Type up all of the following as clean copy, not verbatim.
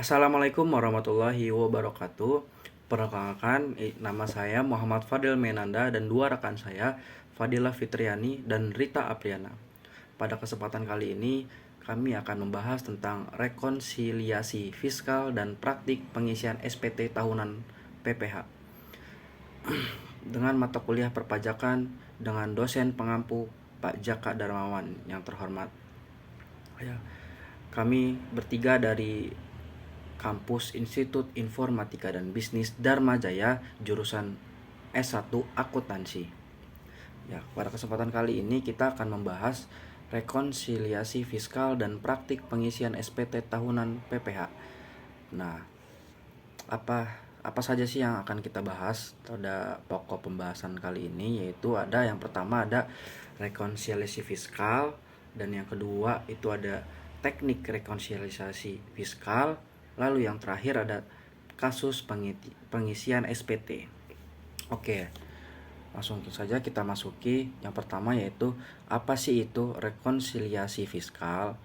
Assalamualaikum warahmatullahi wabarakatuh. Perkenalkan, nama saya Muhammad Fadil Menanda dan dua rekan saya, Fadila Fitriani dan Rita Apriana. Pada kesempatan kali ini, kami akan membahas tentang rekonsiliasi fiskal dan praktik pengisian SPT tahunan PPH dengan mata kuliah perpajakan dengan dosen pengampu Pak Jaka Darmawan yang terhormat. Kami bertiga dari Kampus Institut Informatika dan Bisnis Dharma Jaya, jurusan S1 Akuntansi. Pada kesempatan kali ini kita akan membahas rekonsiliasi fiskal dan praktik pengisian SPT tahunan PPH. Nah, apa saja sih yang akan kita bahas pada pokok pembahasan kali ini, yaitu yang pertama ada rekonsiliasi fiskal, dan yang kedua itu ada teknik rekonsiliasi fiskal, lalu yang terakhir ada kasus pengisian SPT. Oke, langsung saja kita masuki yang pertama, yaitu apa sih itu rekonsiliasi fiskal.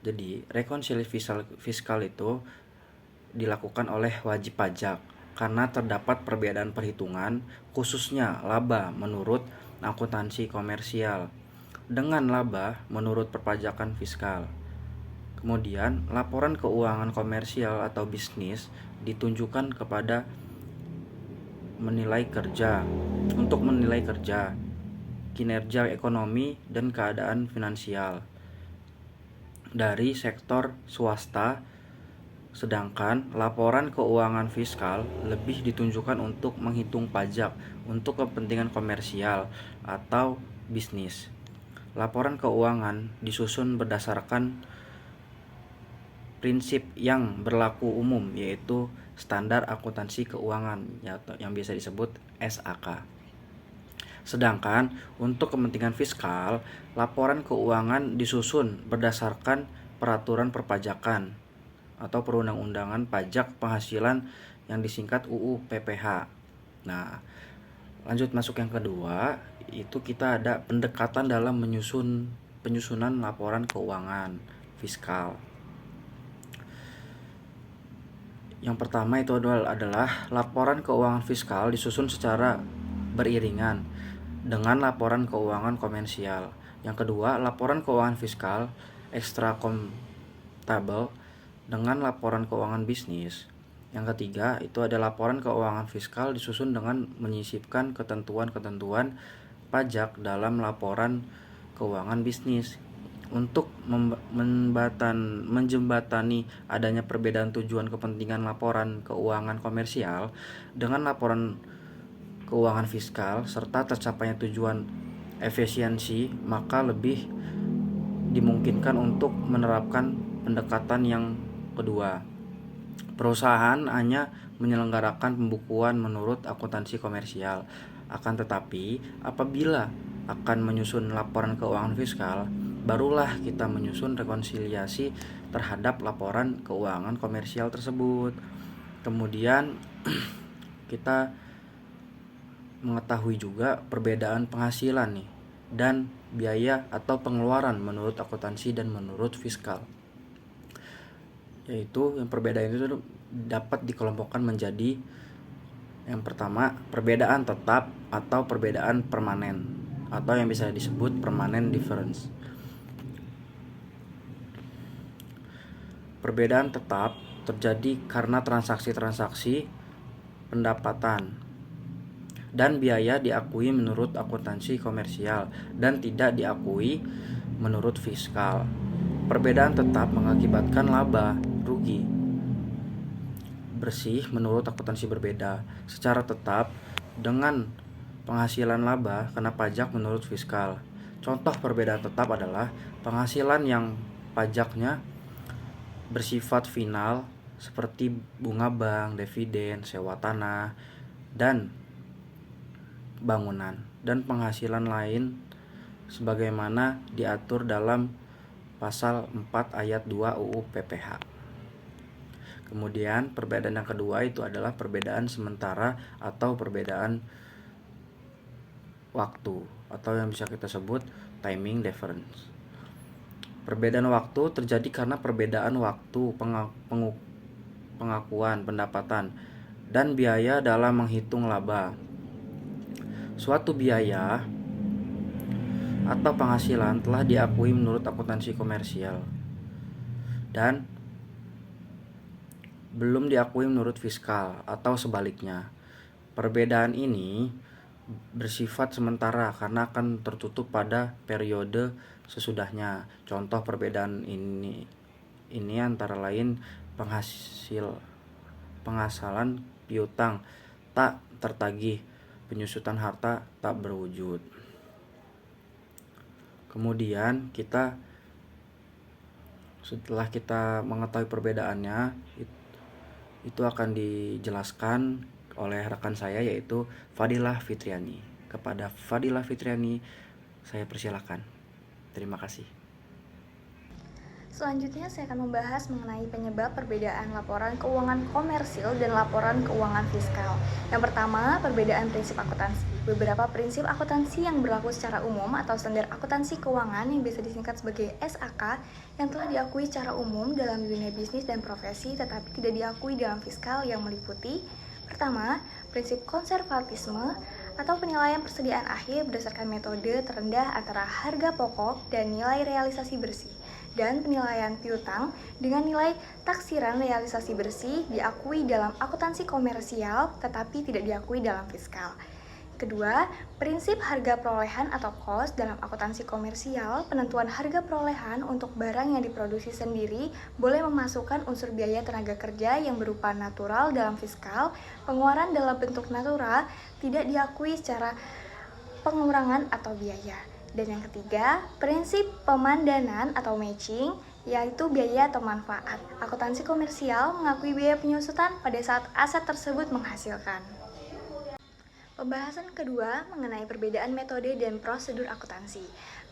Jadi rekonsiliasi fiskal itu dilakukan oleh wajib pajak karena terdapat perbedaan perhitungan, khususnya laba menurut akuntansi komersial dengan laba menurut perpajakan fiskal. Kemudian, laporan keuangan komersial atau bisnis ditunjukkan kepada menilai kerja kinerja ekonomi dan keadaan finansial dari sektor swasta, sedangkan laporan keuangan fiskal lebih ditunjukkan untuk menghitung pajak untuk kepentingan komersial atau bisnis. Laporan keuangan disusun berdasarkan prinsip yang berlaku umum, yaitu standar akuntansi keuangan yang biasa disebut SAK. Sedangkan untuk kepentingan fiskal, laporan keuangan disusun berdasarkan peraturan perpajakan atau perundang-undangan pajak penghasilan yang disingkat UU PPH. Nah, lanjut masuk yang kedua, itu kita ada pendekatan dalam penyusunan laporan keuangan fiskal. Yang pertama itu adalah laporan keuangan fiskal disusun secara beriringan dengan laporan keuangan komersial. Yang kedua, laporan keuangan fiskal ekstra akuntabel dengan laporan keuangan bisnis. Yang ketiga, itu ada laporan keuangan fiskal disusun dengan menyisipkan ketentuan-ketentuan pajak dalam laporan keuangan bisnis untuk menjembatani adanya perbedaan tujuan kepentingan laporan keuangan komersial dengan laporan keuangan fiskal serta tercapainya tujuan efisiensi, maka lebih dimungkinkan untuk menerapkan pendekatan yang kedua. Perusahaan hanya menyelenggarakan pembukuan menurut akuntansi komersial. Akan tetapi, apabila akan menyusun laporan keuangan fiskal, barulah kita menyusun rekonsiliasi terhadap laporan keuangan komersial tersebut. Kemudian kita mengetahui juga perbedaan penghasilan dan biaya atau pengeluaran menurut akuntansi dan menurut fiskal. Yaitu yang perbedaan itu dapat dikelompokkan menjadi yang pertama, perbedaan tetap atau perbedaan permanen, atau yang bisa disebut permanent difference. Perbedaan tetap terjadi karena transaksi-transaksi pendapatan dan biaya diakui menurut akuntansi komersial dan tidak diakui menurut fiskal. Perbedaan tetap mengakibatkan laba rugi bersih menurut akuntansi berbeda secara tetap dengan penghasilan laba kena pajak menurut fiskal. Contoh perbedaan tetap adalah penghasilan yang pajaknya bersifat final seperti bunga bank, dividen, sewa tanah, dan bangunan, dan penghasilan lain sebagaimana diatur dalam pasal 4 ayat 2 UU PPH. Kemudian perbedaan yang kedua itu adalah perbedaan sementara atau perbedaan waktu, atau yang bisa kita sebut timing difference. Perbedaan waktu terjadi karena perbedaan waktu pengakuan pendapatan, dan biaya dalam menghitung laba. Suatu biaya atau penghasilan telah diakui menurut akuntansi komersial dan belum diakui menurut fiskal atau sebaliknya. Perbedaan ini bersifat sementara karena akan tertutup pada periode sesudahnya. Contoh perbedaan ini antara lain penghasilan piutang tak tertagih, penyusutan harta tak berwujud. Kemudian setelah kita mengetahui perbedaannya, itu akan dijelaskan oleh rekan saya yaitu Fadilah Fitriani. Kepada Fadilah Fitriani saya persilakan. Terima kasih. Selanjutnya saya akan membahas mengenai penyebab perbedaan laporan keuangan komersil dan laporan keuangan fiskal. Yang pertama, perbedaan prinsip akuntansi. Beberapa prinsip akuntansi yang berlaku secara umum atau standar akuntansi keuangan yang bisa disingkat sebagai SAK yang telah diakui secara umum dalam dunia bisnis dan profesi tetapi tidak diakui dalam fiskal yang meliputi: pertama, prinsip konservatisme atau penilaian persediaan akhir berdasarkan metode terendah antara harga pokok dan nilai realisasi bersih, dan penilaian piutang dengan nilai taksiran realisasi bersih diakui dalam akuntansi komersial tetapi tidak diakui dalam fiskal. Kedua, prinsip harga perolehan atau cost dalam akuntansi komersial. Penentuan harga perolehan untuk barang yang diproduksi sendiri boleh memasukkan unsur biaya tenaga kerja yang berupa natural dalam fiskal. Pengeluaran dalam bentuk natural tidak diakui secara pengurangan atau biaya. Dan yang ketiga, prinsip pemandanan atau matching, yaitu biaya atau manfaat. Akuntansi komersial mengakui biaya penyusutan pada saat aset tersebut menghasilkan. Pembahasan kedua mengenai perbedaan metode dan prosedur akuntansi.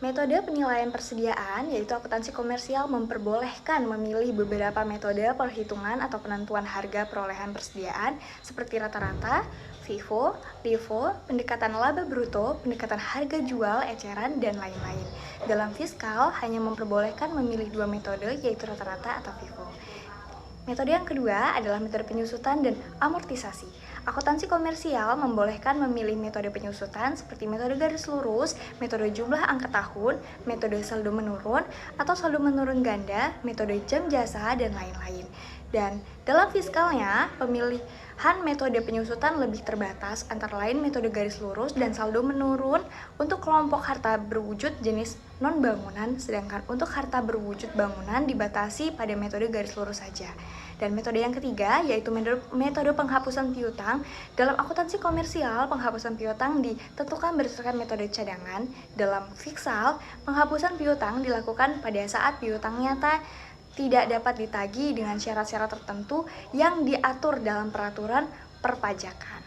Metode penilaian persediaan, yaitu akuntansi komersial memperbolehkan memilih beberapa metode perhitungan atau penentuan harga perolehan persediaan seperti rata-rata, FIFO, LIFO, pendekatan laba bruto, pendekatan harga jual, eceran, dan lain-lain. Dalam fiskal hanya memperbolehkan memilih dua metode, yaitu rata-rata atau FIFO. Metode yang kedua adalah metode penyusutan dan amortisasi. Akuntansi komersial membolehkan memilih metode penyusutan seperti metode garis lurus, metode jumlah angka tahun, metode saldo menurun atau saldo menurun ganda, metode jam jasa, dan lain-lain. Dan dalam fiskalnya, pemilihan metode penyusutan lebih terbatas, antara lain metode garis lurus dan saldo menurun untuk kelompok harta berwujud jenis non-bangunan, sedangkan untuk harta berwujud bangunan dibatasi pada metode garis lurus saja. Dan metode yang ketiga yaitu metode penghapusan piutang. Dalam akuntansi komersial, penghapusan piutang ditentukan berdasarkan metode cadangan. Dalam fiskal, penghapusan piutang dilakukan pada saat piutang nyata tidak dapat ditagih dengan syarat-syarat tertentu yang diatur dalam peraturan perpajakan.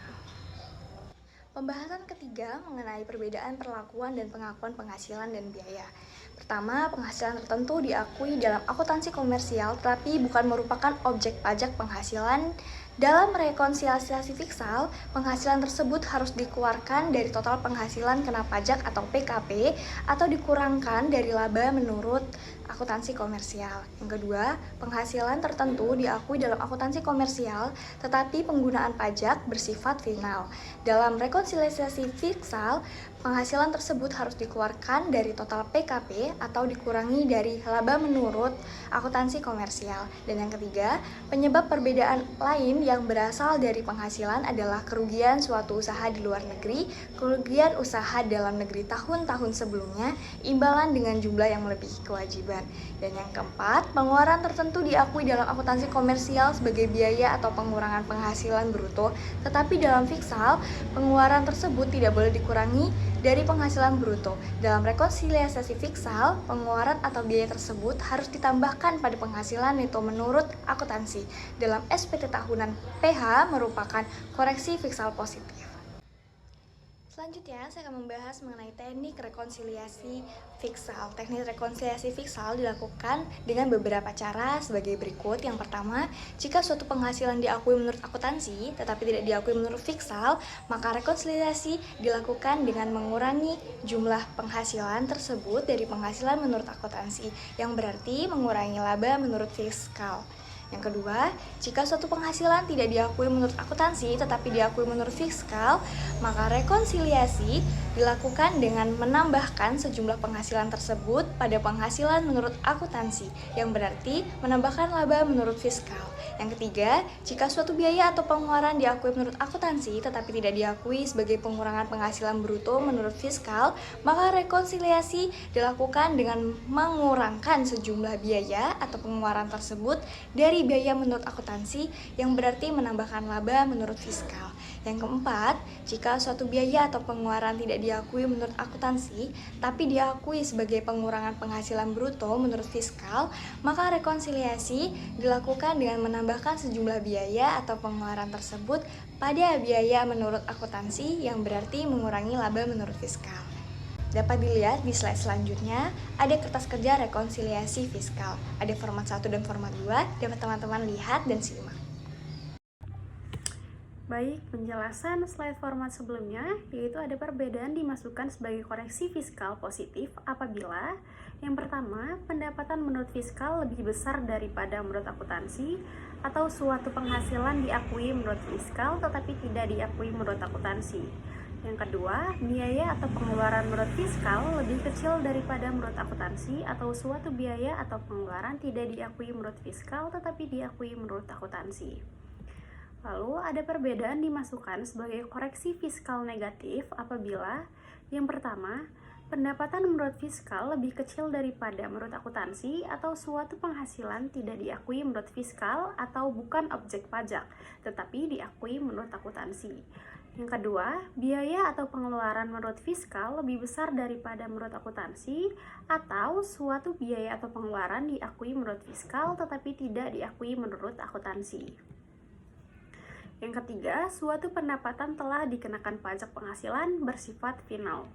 Pembahasan ketiga mengenai perbedaan perlakuan dan pengakuan penghasilan dan biaya. Pertama, penghasilan tertentu diakui dalam akuntansi komersial tetapi bukan merupakan objek pajak penghasilan. Dalam rekonsiliasi fiskal, penghasilan tersebut harus dikeluarkan dari total penghasilan kena pajak atau PKP atau dikurangkan dari laba menurut akuntansi komersial. Yang kedua, penghasilan tertentu diakui dalam akuntansi komersial tetapi penggunaan pajak bersifat final. Dalam rekonsiliasi fiskal, penghasilan tersebut harus dikeluarkan dari total PKP atau dikurangi dari laba menurut akuntansi komersial. Dan yang ketiga, penyebab perbedaan lain yang berasal dari penghasilan adalah kerugian suatu usaha di luar negeri, kerugian usaha dalam negeri tahun-tahun sebelumnya, imbalan dengan jumlah yang melebihi kewajiban. Dan yang keempat, pengeluaran tertentu diakui dalam akuntansi komersial sebagai biaya atau pengurangan penghasilan bruto, tetapi dalam fiskal, pengeluaran tersebut tidak boleh dikurangi dari penghasilan bruto. Dalam rekonsiliasi fiskal, pengeluaran atau biaya tersebut harus ditambahkan pada penghasilan neto menurut akuntansi. Dalam SPT tahunan PH merupakan koreksi fiskal positif. Selanjutnya, saya akan membahas mengenai teknik rekonsiliasi fiskal. Teknik rekonsiliasi fiskal dilakukan dengan beberapa cara sebagai berikut. Yang pertama, jika suatu penghasilan diakui menurut akuntansi tetapi tidak diakui menurut fiskal, maka rekonsiliasi dilakukan dengan mengurangi jumlah penghasilan tersebut dari penghasilan menurut akuntansi, yang berarti mengurangi laba menurut fiskal. Yang kedua, jika suatu penghasilan tidak diakui menurut akuntansi tetapi diakui menurut fiskal, maka rekonsiliasi dilakukan dengan menambahkan sejumlah penghasilan tersebut pada penghasilan menurut akuntansi, yang berarti menambahkan laba menurut fiskal. Yang ketiga, jika suatu biaya atau pengeluaran diakui menurut akuntansi tetapi tidak diakui sebagai pengurangan penghasilan bruto menurut fiskal, maka rekonsiliasi dilakukan dengan mengurangkan sejumlah biaya atau pengeluaran tersebut dari biaya menurut akuntansi, yang berarti menambahkan laba menurut fiskal. Yang keempat, jika suatu biaya atau pengeluaran tidak diakui menurut akuntansi tapi diakui sebagai pengurangan penghasilan bruto menurut fiskal, maka rekonsiliasi dilakukan dengan menambahkan sejumlah biaya atau pengeluaran tersebut pada biaya menurut akuntansi, yang berarti mengurangi laba menurut fiskal. Dapat dilihat di slide selanjutnya, ada kertas kerja rekonsiliasi fiskal. Ada format 1 dan format 2, dapat teman-teman lihat dan simak. Baik, penjelasan slide format sebelumnya, yaitu ada perbedaan dimasukkan sebagai koreksi fiskal positif apabila yang pertama, pendapatan menurut fiskal lebih besar daripada menurut akuntansi, atau suatu penghasilan diakui menurut fiskal tetapi tidak diakui menurut akuntansi. Yang kedua, biaya atau pengeluaran menurut fiskal lebih kecil daripada menurut akuntansi, atau suatu biaya atau pengeluaran tidak diakui menurut fiskal tetapi diakui menurut akuntansi. Lalu ada perbedaan dimasukkan sebagai koreksi fiskal negatif apabila yang pertama, pendapatan menurut fiskal lebih kecil daripada menurut akuntansi, atau suatu penghasilan tidak diakui menurut fiskal atau bukan objek pajak tetapi diakui menurut akuntansi. Yang kedua, biaya atau pengeluaran menurut fiskal lebih besar daripada menurut akuntansi, atau suatu biaya atau pengeluaran diakui menurut fiskal tetapi tidak diakui menurut akuntansi. Yang ketiga, suatu pendapatan telah dikenakan pajak penghasilan bersifat final.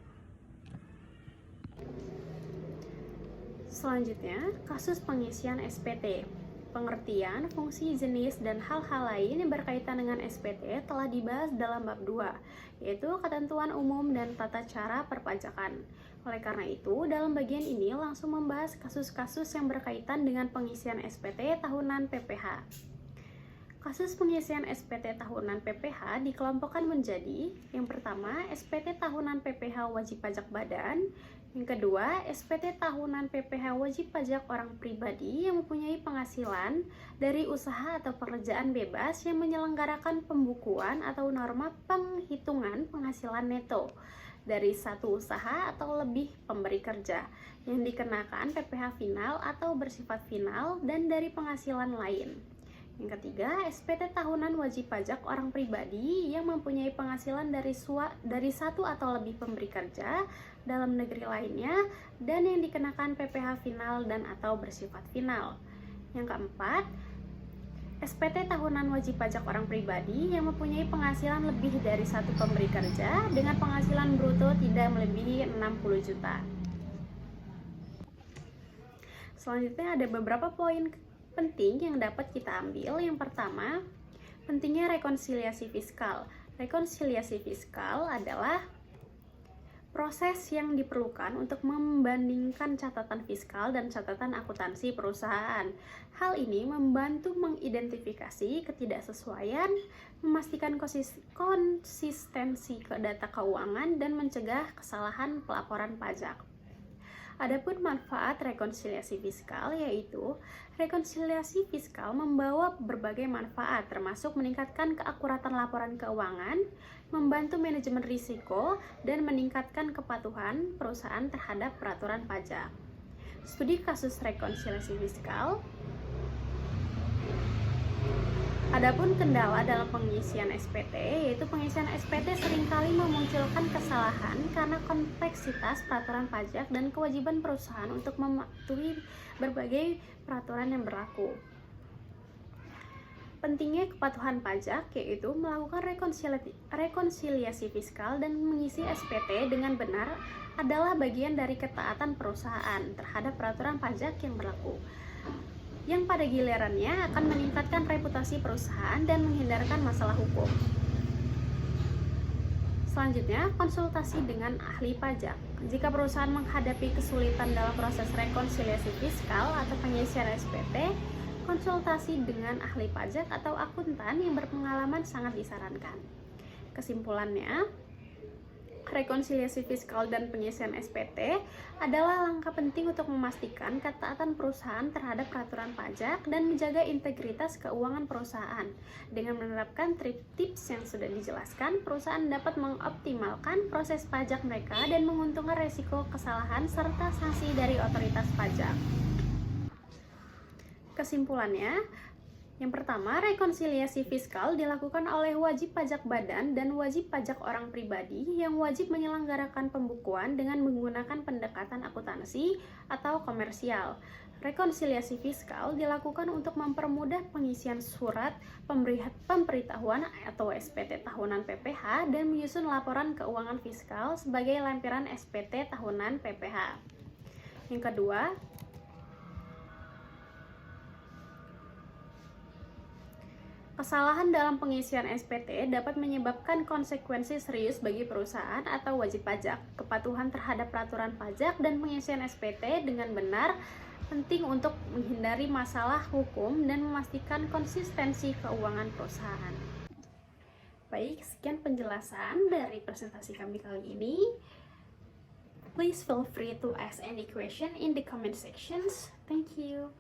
Selanjutnya, kasus pengisian SPT. Pengertian, fungsi, jenis, dan hal-hal lain yang berkaitan dengan SPT telah dibahas dalam bab 2, yaitu ketentuan umum dan tata cara perpajakan. Oleh karena itu, dalam bagian ini langsung membahas kasus-kasus yang berkaitan dengan pengisian SPT tahunan PPh. Kasus pengisian SPT tahunan PPh dikelompokkan menjadi: yang pertama, SPT tahunan PPh wajib pajak badan; yang kedua, SPT tahunan PPh wajib pajak orang pribadi yang mempunyai penghasilan dari usaha atau pekerjaan bebas yang menyelenggarakan pembukuan atau norma penghitungan penghasilan neto dari satu usaha atau lebih pemberi kerja yang dikenakan PPh final atau bersifat final dan dari penghasilan lain. Yang ketiga, SPT tahunan wajib pajak orang pribadi yang mempunyai penghasilan dari satu atau lebih pemberi kerja dalam negeri lainnya dan yang dikenakan PPh final dan atau bersifat final. Yang keempat, SPT tahunan wajib pajak orang pribadi yang mempunyai penghasilan lebih dari satu pemberi kerja dengan penghasilan bruto tidak melebihi 60 juta. Selanjutnya ada beberapa poin penting yang dapat kita ambil. Yang pertama, pentingnya rekonsiliasi fiskal. Rekonsiliasi fiskal adalah proses yang diperlukan untuk membandingkan catatan fiskal dan catatan akuntansi perusahaan. Hal ini membantu mengidentifikasi ketidaksesuaian, memastikan konsistensi data keuangan, dan mencegah kesalahan pelaporan pajak. Adapun manfaat rekonsiliasi fiskal, yaitu rekonsiliasi fiskal membawa berbagai manfaat, termasuk meningkatkan keakuratan laporan keuangan, membantu manajemen risiko, dan meningkatkan kepatuhan perusahaan terhadap peraturan pajak. Studi kasus rekonsiliasi fiskal. Adapun kendala dalam pengisian SPT, yaitu pengisian SPT seringkali memunculkan kesalahan karena kompleksitas peraturan pajak dan kewajiban perusahaan untuk mematuhi berbagai peraturan yang berlaku. Pentingnya kepatuhan pajak, yaitu melakukan rekonsiliasi fiskal dan mengisi SPT dengan benar adalah bagian dari ketaatan perusahaan terhadap peraturan pajak yang berlaku, yang pada gilirannya akan meningkatkan reputasi perusahaan dan menghindarkan masalah hukum. Selanjutnya, konsultasi dengan ahli pajak. Jika perusahaan menghadapi kesulitan dalam proses rekonsiliasi fiskal atau pengisian SPT, konsultasi dengan ahli pajak atau akuntan yang berpengalaman sangat disarankan. Kesimpulannya, rekonsiliasi fiskal dan pengisian SPT adalah langkah penting untuk memastikan ketaatan perusahaan terhadap peraturan pajak dan menjaga integritas keuangan perusahaan. Dengan menerapkan tips yang sudah dijelaskan, perusahaan dapat mengoptimalkan proses pajak mereka dan menguntungkan resiko kesalahan serta sanksi dari otoritas pajak. Kesimpulannya, yang pertama, rekonsiliasi fiskal dilakukan oleh wajib pajak badan dan wajib pajak orang pribadi yang wajib menyelenggarakan pembukuan dengan menggunakan pendekatan akuntansi atau komersial. Rekonsiliasi fiskal dilakukan untuk mempermudah pengisian surat pemberitahuan atau SPT tahunan PPH dan menyusun laporan keuangan fiskal sebagai lampiran SPT tahunan PPH. Yang kedua, kesalahan dalam pengisian SPT dapat menyebabkan konsekuensi serius bagi perusahaan atau wajib pajak. Kepatuhan terhadap peraturan pajak dan pengisian SPT dengan benar penting untuk menghindari masalah hukum dan memastikan konsistensi keuangan perusahaan. Baik, sekian penjelasan dari presentasi kami kali ini. Please feel free to ask any question in the comment sections. Thank you.